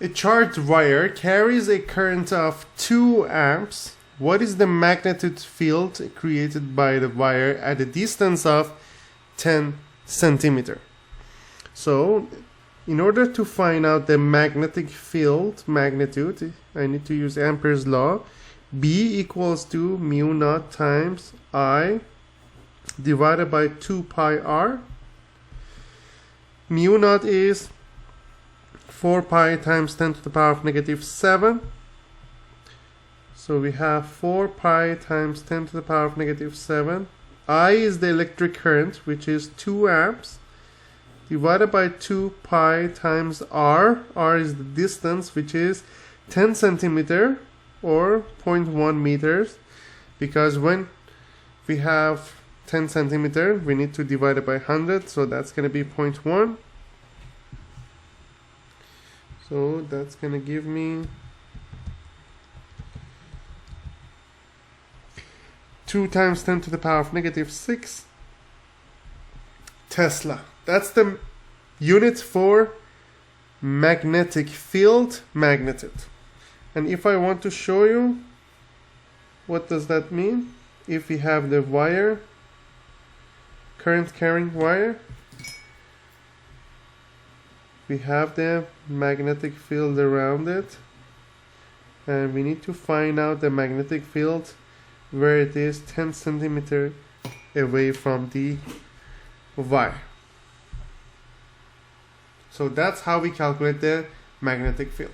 A charged wire carries a current of 2 amps. What is the magnetic field created by the wire at a distance of 10 centimeter? So, in order to find out the magnetic field magnitude, I need to use Ampere's law. B equals to mu naught times I divided by 2 pi r. Mu naught is 4 pi times 10 to the power of negative 7. So we have 4 pi times 10 to the power of negative 7. I is the electric current, which is 2 amps, divided by 2 pi times r. R is the distance, which is 10 centimeter or 0.1 meters. Because when we have 10 centimeter, we need to divide it by 100, so that's going to be 0.1. So that's going to give me 2 times 10 to the power of negative 6 Tesla. That's the unit for magnetic field magnitude. And if I want to show you what does that mean, if we have the wire, current carrying wire, we have the magnetic field around it, and we need to find out the magnetic field where it is 10 centimeter away from the wire. So that's how we calculate the magnetic field.